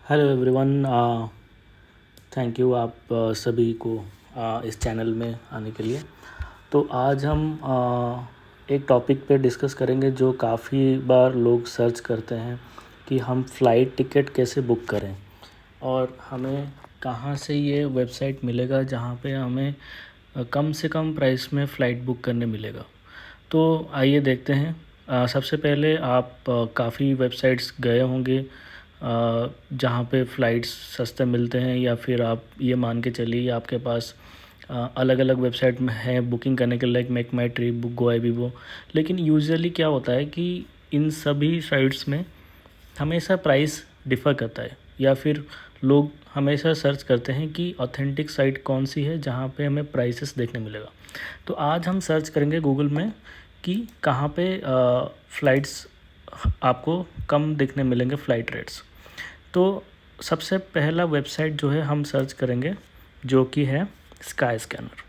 Hello everyone. Thank you आप सभी को इस चैनल में आने के लिए। तो आज हम एक टॉपिक पे डिस्कस करेंगे जो काफ़ी बार लोग सर्च करते हैं कि हम फ़्लाइट टिकट कैसे बुक करें और हमें कहाँ से ये वेबसाइट मिलेगा जहाँ पे हमें कम से कम प्राइस में फ़्लाइट बुक करने मिलेगा। तो आइए देखते हैं। सबसे पहले आप काफ़ी वेबसाइट्स गए होंगे जहाँ पे फ़्लाइट्स सस्ते मिलते हैं, या फिर आप ये मान के चलिए आपके पास अलग अलग वेबसाइट में है बुकिंग करने के लिए, make my trip, book Goibibo. लेकिन यूजुअली क्या होता है कि इन सभी साइट्स में हमेशा प्राइस डिफ़र करता है, या फिर लोग हमेशा सर्च करते हैं कि ऑथेंटिक साइट कौन सी है जहाँ पे हमें प्राइसेस देखने मिलेगा। तो आज हम सर्च करेंगे गूगल में कि कहाँ पे फ़्लाइट्स आपको कम देखने मिलेंगे, फ़्लाइट रेट्स। तो सबसे पहला वेबसाइट जो है हम सर्च करेंगे जो कि है स्काई स्कैनर।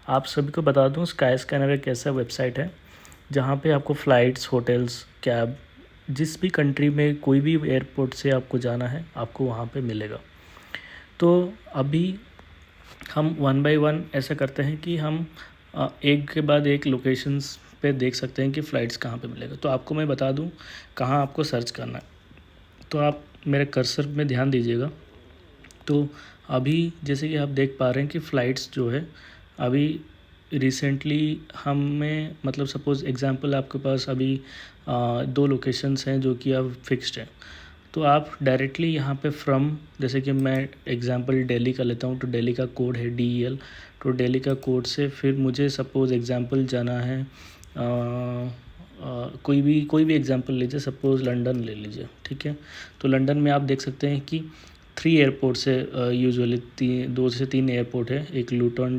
आप सभी को बता दूं, स्काई स्कैनर एक ऐसा वेबसाइट है जहां पे आपको फ़्लाइट्स, होटल्स, कैब, जिस भी कंट्री में कोई भी एयरपोर्ट से आपको जाना है आपको वहां पे मिलेगा। तो अभी हम वन बाय वन ऐसा करते हैं कि हम एक के बाद एक लोकेशंस पे देख सकते हैं कि फ़्लाइट्स कहाँ पे मिलेगा। तो आपको मैं बता दूं कहाँ आपको सर्च करना है। तो आप मेरे कर्सर में ध्यान दीजिएगा। तो अभी जैसे कि आप देख पा रहे हैं कि फ़्लाइट्स जो है अभी रिसेंटली हमें, मतलब सपोज़ एग्ज़ाम्पल आपके पास अभी दो लोकेशंस हैं जो कि अब फिक्स्ड हैं। तो आप डायरेक्टली यहाँ पे फ्रॉम, जैसे कि मैं एग्ज़ाम्पल दिल्ली का लेता हूँ, तो दिल्ली का कोड है DEL। तो दिल्ली का कोड से फिर मुझे सपोज़ एग्ज़ाम्पल जाना है कोई भी एग्ज़ाम्पल लीजिए, सपोज़ लंदन ले लीजिए, ठीक है। तो लंदन में आप देख सकते हैं कि 3 एयरपोर्ट से यूजुअली 2 से 3 एयरपोर्ट है। एक लूटन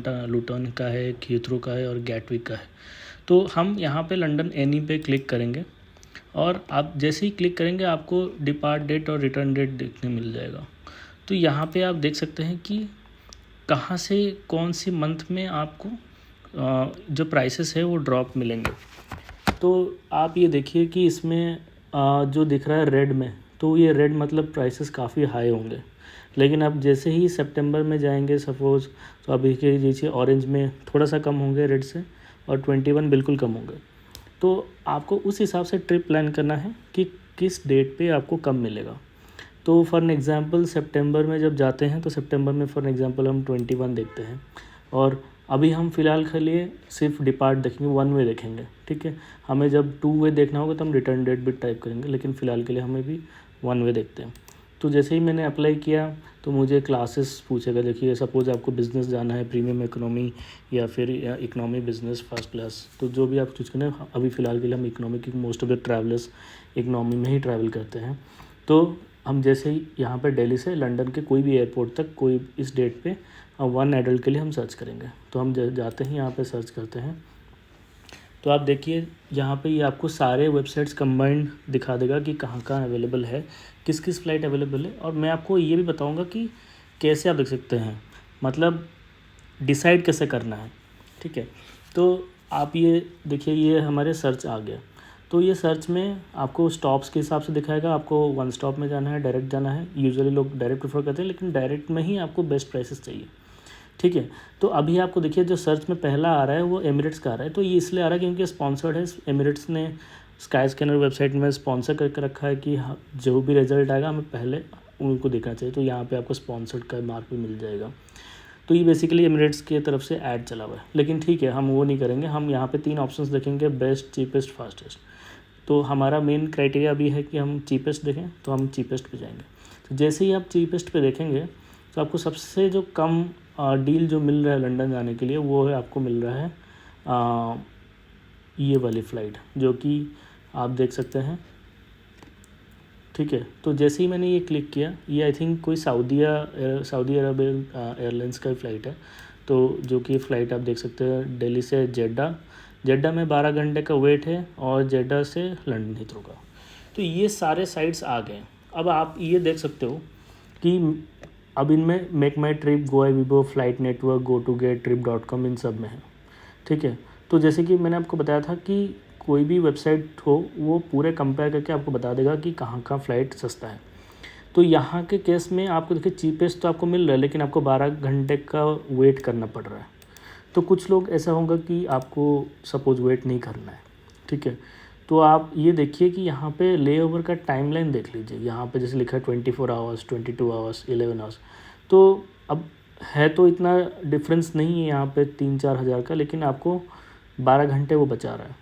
का है, एक हीथ्रो का है और गैटविक का है। तो हम यहाँ पे लंदन एनी पे क्लिक करेंगे और आप जैसे ही क्लिक करेंगे आपको डिपार्ट डेट और रिटर्न डेट देखने मिल जाएगा। तो यहाँ पे आप देख सकते हैं कि कहाँ से कौन सी मंथ में आपको जो प्राइसेस है वो ड्रॉप मिलेंगे। तो आप ये देखिए कि इसमें जो दिख रहा है रेड में, तो ये रेड मतलब प्राइसेस काफ़ी हाई होंगे। लेकिन आप जैसे ही सितंबर में जाएंगे सपोज़, तो अभी के लीजिए ऑरेंज में थोड़ा सा कम होंगे रेड से, और 21 बिल्कुल कम होंगे। तो आपको उस हिसाब से ट्रिप प्लान करना है कि किस डेट पे आपको कम मिलेगा। तो फॉर एग्ज़ाम्पल सितंबर में जब जाते हैं तो सितंबर में फॉर एग्ज़ाम्पल हम 21 देखते हैं, और अभी हम फ़िलहाल के लिए सिर्फ डिपार्ट देखेंगे, वन वे देखेंगे, ठीक है। हमें जब टू वे देखना होगा तो हम रिटर्न डेट भी टाइप करेंगे, लेकिन फ़िलहाल के लिए हमें भी वन वे देखते हैं। तो जैसे ही मैंने अप्लाई किया तो मुझे क्लासेस पूछेगा। देखिए सपोज़ आपको बिज़नेस जाना है, प्रीमियम इकोनॉमी या फिर इकोनॉमी बिज़नेस फर्स्ट क्लास, तो जो भी आप चूज़ करें। अभी फ़िलहाल के लिए हम इकोनॉमी, की most of the travellers economy में ही ट्रैवल करते हैं। तो हम जैसे ही यहाँ पर दिल्ली से लंदन के कोई भी एयरपोर्ट तक कोई इस डेट पे वन एडल्ट के लिए हम सर्च करेंगे। तो हम जाते हैं यहाँ पे सर्च करते हैं। तो आप देखिए यहाँ पे ये आपको सारे वेबसाइट्स कंबाइंड दिखा देगा कि कहाँ कहाँ अवेलेबल है, किस किस फ़्लाइट अवेलेबल है। और मैं आपको ये भी बताऊँगा कि कैसे आप देख सकते हैं, मतलब डिसाइड कैसे करना है, ठीक है। तो आप ये देखिए, ये हमारे सर्च आ गया। तो ये सर्च में आपको स्टॉप्स के हिसाब से दिखाएगा, आपको वन स्टॉप में जाना है, डायरेक्ट जाना है। यूजुअली लोग डायरेक्ट प्रेफर करते हैं, लेकिन डायरेक्ट में ही आपको बेस्ट प्राइसेस चाहिए, ठीक है। तो अभी आपको देखिए जो सर्च में पहला आ रहा है वो एमिरेट्स का आ रहा है। तो ये इसलिए आ रहा है क्योंकि स्पॉन्सर्ड है, एमिरेट्स ने स्काई स्कैनर वेबसाइट में स्पॉन्सर करके रखा है कि जो भी रिजल्ट आएगा हमें पहले उनको देखना चाहिए। तो यहाँ पे आपको स्पॉन्सर्ड का मार्क भी मिल जाएगा। तो ये बेसिकली एमिरेट्स की तरफ से ऐड चला हुआ है, लेकिन ठीक है हम वो नहीं करेंगे। हम यहाँ पे 3 ऑप्शंस देखेंगे, बेस्ट, चीपेस्ट, फास्टेस्ट। तो हमारा मेन क्राइटेरिया भी है कि हम चीपेस्ट देखें, तो हम चीपेस्ट पे जाएंगे। तो जैसे ही आप चीपेस्ट पे देखेंगे तो आपको सबसे जो कम डील जो मिल रहा है लंदन जाने के लिए, वो है आपको मिल रहा है ये वाली फ़्लाइट जो कि आप देख सकते हैं, ठीक है। तो जैसे ही मैंने ये क्लिक किया, ये आई थिंक कोई सऊदी अरब एयरलाइंस का फ़्लाइट है। तो जो कि फ़्लाइट आप देख सकते हैं दिल्ली से जेड्डा में 12 घंटे का वेट है, और जेड्डा से लंदन हीथ्रो का। तो ये सारे साइट्स आ गए। अब आप ये देख सकते हो कि अब इनमें make my trip, Goibibo, flight network, GoToGet, trip.com, इन सब में है, ठीक है। तो जैसे कि मैंने आपको बताया था कि कोई भी वेबसाइट हो वो पूरे कंपेयर करके आपको बता देगा कि कहाँ कहाँ फ़्लाइट सस्ता है। तो यहाँ के केस में आपको देखिए चीपेस्ट तो आपको मिल रहा है, लेकिन आपको 12 घंटे का वेट करना पड़ रहा है। तो कुछ लोग ऐसा होगा कि आपको सपोज़ वेट नहीं करना है, ठीक है, तो आप ये देखिए कि यहाँ पे लेओवर का टाइमलाइन देख लीजिए। यहाँ पे जैसे लिखा है 24 आवर्स, 22 आवर्स, 11 आवर्स। तो अब है तो इतना डिफरेंस नहीं है यहाँ पे 3-4 हज़ार का, लेकिन आपको 12 घंटे वो बचा रहा है,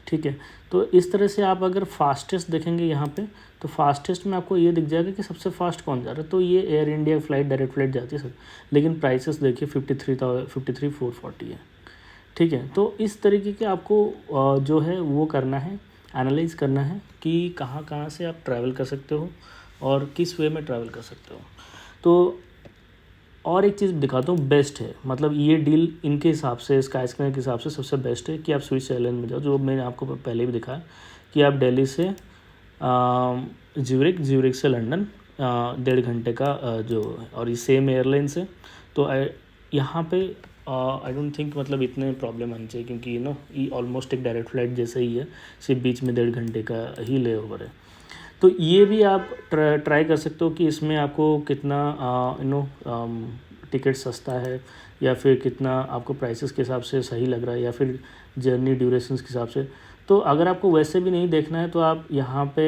ठीक है। तो इस तरह से आप अगर फास्टेस्ट देखेंगे यहाँ पे, तो फास्टेस्ट में आपको ये दिख जाएगा कि सबसे फास्ट कौन जा रहा है। तो ये air India flight, direct flight जाती है सर, लेकिन प्राइसेस देखिए 53,440 है, ठीक है। तो इस तरीके के आपको जो है वो करना है, एनालाइज करना है कि कहाँ कहाँ से आप ट्रैवल कर सकते हो और किस वे में ट्रैवल कर सकते हो। तो और एक चीज़ दिखाता हूँ, बेस्ट है, मतलब ये डील इनके हिसाब से, स्काईस्कैनर के हिसाब से सबसे बेस्ट है कि आप स्विस एयरलाइन में जाओ, जो मैंने आपको पहले भी दिखाया कि आप दिल्ली से ज्यूरिख से लंदन 1.5 घंटे का जो, और ये सेम एयरलाइन से। तो यहाँ पे आई डोंट थिंक मतलब इतने प्रॉब्लम आनी चाहिए, क्योंकि ये ऑलमोस्ट एक डायरेक्ट फ्लाइट जैसे ही है, सिर्फ बीच में 1.5 घंटे का ही ले ओवर है। तो ये भी आप ट्राई कर सकते हो कि इसमें आपको कितना टिकट सस्ता है, या फिर कितना आपको प्राइसेस के हिसाब से सही लग रहा है, या फिर जर्नी ड्यूरेशंस के हिसाब से। तो अगर आपको वैसे भी नहीं देखना है तो आप यहाँ पे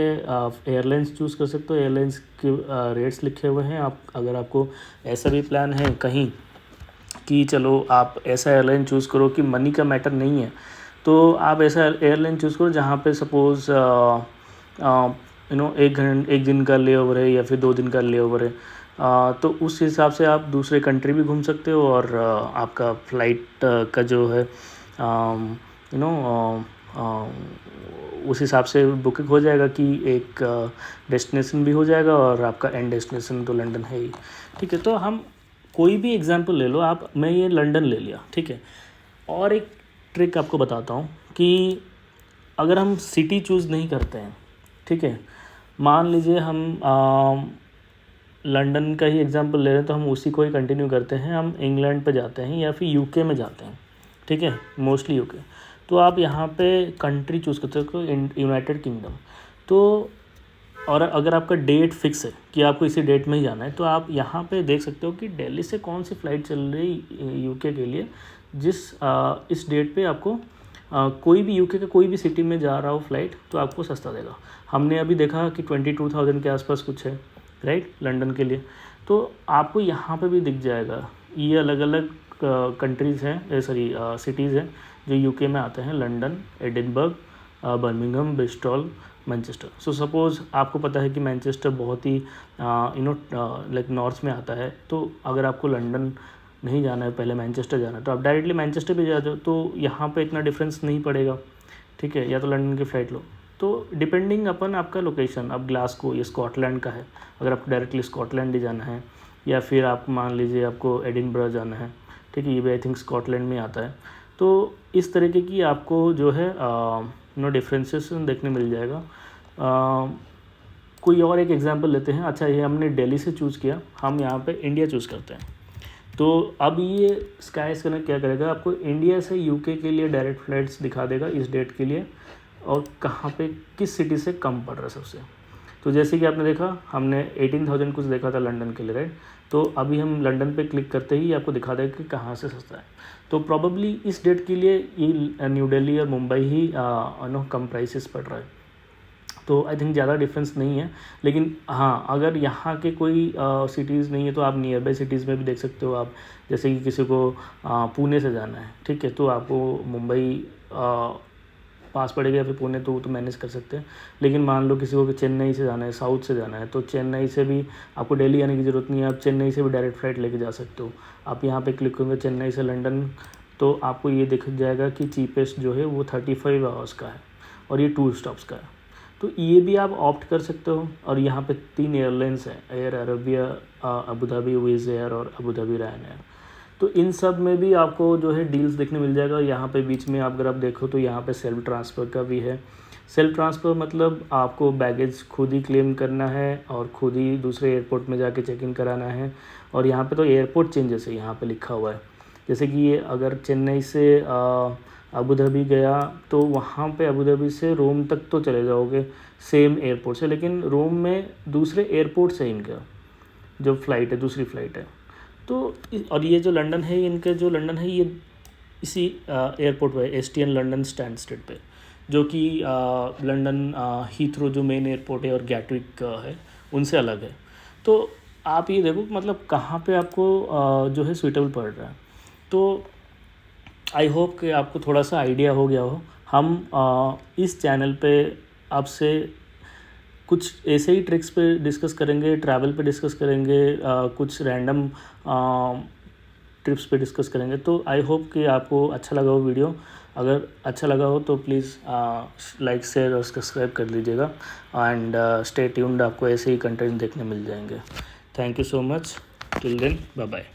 एयरलाइंस चूज़ कर सकते हो। एयरलाइंस के रेट्स लिखे हुए हैं। आप अगर आपको ऐसा भी प्लान है कहीं कि चलो आप ऐसा एयरलाइन चूज़ करो कि मनी का मैटर नहीं है, तो आप ऐसा एयरलाइन चूज़ करो जहाँ पे सपोज़ एक दिन का ले ओवर है या फिर 2 दिन का ले ओवर है। तो उस हिसाब से आप दूसरे कंट्री भी घूम सकते हो, और आपका फ़्लाइट का जो है उस हिसाब से बुकिंग हो जाएगा कि एक डेस्टिनेशन भी हो जाएगा, और आपका एंड डेस्टिनेशन तो लंदन है ही, ठीक है। तो हम कोई भी एग्जांपल ले लो आप, मैं ये लंदन ले लिया, ठीक है। और एक ट्रिक आपको बताता हूँ कि अगर हम सिटी चूज़ नहीं करते हैं, ठीक है, मान लीजिए हम लंदन का ही एग्जांपल ले रहे हैं, तो हम उसी को ही कंटिन्यू करते हैं। हम इंग्लैंड पे जाते हैं या फिर यूके में जाते हैं, ठीक है, मोस्टली यूके। तो आप यहाँ पे कंट्री चूज़ करते हो यूनाइटेड किंगडम। तो और अगर आपका डेट फिक्स है कि आपको इसी डेट में ही जाना है, तो आप यहाँ पे देख सकते हो कि दिल्ली से कौन सी फ़्लाइट चल रही यूके के लिए, इस डेट पे आपको कोई भी यूके का कोई भी सिटी में जा रहा हो फ़्लाइट, तो आपको सस्ता देगा। हमने अभी देखा कि 22,000 के आसपास कुछ है, राइट, लंदन के लिए। तो आपको यहाँ पे भी दिख जाएगा। ये अलग अलग कंट्रीज़ हैं, सिटीज़ हैं जो यूके में आते हैं: London, Edinburgh, Birmingham, Bristol, Manchester. So suppose आपको पता है कि मैनचेस्टर बहुत ही लाइक नॉर्थ में आता है, तो अगर आपको लंदन नहीं जाना है, पहले मैनचेस्टर जाना है, तो आप डायरेक्टली मैनचेस्टर भी जा जाओ, तो यहाँ पे इतना डिफरेंस नहीं पड़ेगा, ठीक है। या तो लंदन की फ़्लाइट लो। तो डिपेंडिंग अपन आपका लोकेशन, अब ग्लासगो ये स्कॉटलैंड का है, अगर आपको डायरेक्टली स्कॉटलैंड ही जाना है, या फिर आप मान लीजिए आपको एडिनबर्ग जाना है, ठीक है, ये भी आई थिंक स्कॉटलैंड में आता है। तो इस तरीके की आपको जो है डिफरेंसेस देखने मिल जाएगा। कोई और एक एग्जांपल लेते हैं। अच्छा, ये हमने दिल्ली से चूज़ किया, हम यहाँ पे इंडिया चूज़ करते हैं। तो अब ये स्काईस्कैनर क्या करेगा, आपको इंडिया से यूके के लिए डायरेक्ट फ़्लाइट्स दिखा देगा इस डेट के लिए, और कहाँ पे किस सिटी से कम पड़ रहा है सबसे। तो जैसे कि आपने देखा, हमने 18,000 कुछ देखा था लंदन के लिए, राइट। तो अभी हम लंदन पे क्लिक करते ही आपको दिखा देगा कि कहाँ से सस्ता है। तो प्रॉबेबली इस डेट के लिए ये न्यू दिल्ली और मुंबई ही कम प्राइसेस पड़ रहा है। तो आई थिंक ज़्यादा डिफरेंस नहीं है। लेकिन हाँ, अगर यहाँ के कोई सिटीज़ नहीं है, तो आप नियर बाई सिटीज़ में भी देख सकते हो आप। जैसे कि किसी को पुणे से जाना है, ठीक है, तो आपको मुंबई पास पड़ेगा या फिर पुणे, तो मैनेज कर सकते हैं। लेकिन मान लो किसी को चेन्नई से जाना है, साउथ से जाना है, तो चेन्नई से भी आपको दिल्ली आने की ज़रूरत नहीं है, आप चेन्नई से भी डायरेक्ट फ़्लाइट लेके जा सकते हो। आप यहाँ पे क्लिक करेंगे चेन्नई से लंदन, तो आपको ये दिख जाएगा कि चीपेस्ट जो है वो 35 आवर्स का है, और ये 2 स्टॉप्स का है। तो ये भी आप ऑप्ट कर सकते हो। और यहाँ पे 3 एयरलाइंस हैं: air Arabia, Abu Dhabi विज़ air और अबू धाबी रायन। तो इन सब में भी आपको जो है डील्स देखने मिल जाएगा। यहाँ पे बीच में अगर आप देखो तो यहाँ पे सेल्फ ट्रांसफ़र का भी है। सेल्फ ट्रांसफ़र मतलब आपको बैगेज खुद ही क्लेम करना है और खुद ही दूसरे एयरपोर्ट में जाके चेक इन कराना है। और यहाँ पे तो एयरपोर्ट चेंजेस है यहाँ पे लिखा हुआ है। जैसे कि ये अगर चेन्नई से अबू धाबी गया तो वहाँ पे अबू धाबी से रोम तक तो चले जाओगे सेम एयरपोर्ट से, लेकिन रोम में दूसरे एयरपोर्ट से इनका जो फ़्लाइट है दूसरी फ़्लाइट है। तो और ये जो लंदन है, इनके जो लंदन है ये इसी एयरपोर्ट पे एसटीएन लंदन स्टैनस्टेड पे, जो कि लंदन हीथ्रो जो मेन एयरपोर्ट है और गैटविक है उनसे अलग है। तो आप ये देखो मतलब कहाँ पे आपको जो है सूटेबल पड़ रहा है। तो आई होप कि आपको थोड़ा सा आइडिया हो गया हो। हम इस चैनल पे आपसे कुछ ऐसे ही ट्रिक्स पे डिस्कस करेंगे, ट्रैवल पे डिस्कस करेंगे, कुछ रैंडम ट्रिप्स पे डिस्कस करेंगे। तो आई होप कि आपको अच्छा लगा हो वीडियो। अगर अच्छा लगा हो तो प्लीज़ लाइक शेयर और सब्सक्राइब कर लीजिएगा एंड स्टे ट्यून्ड, आपको ऐसे ही कंटेंट देखने मिल जाएंगे। Thank you so much, till then bye bye.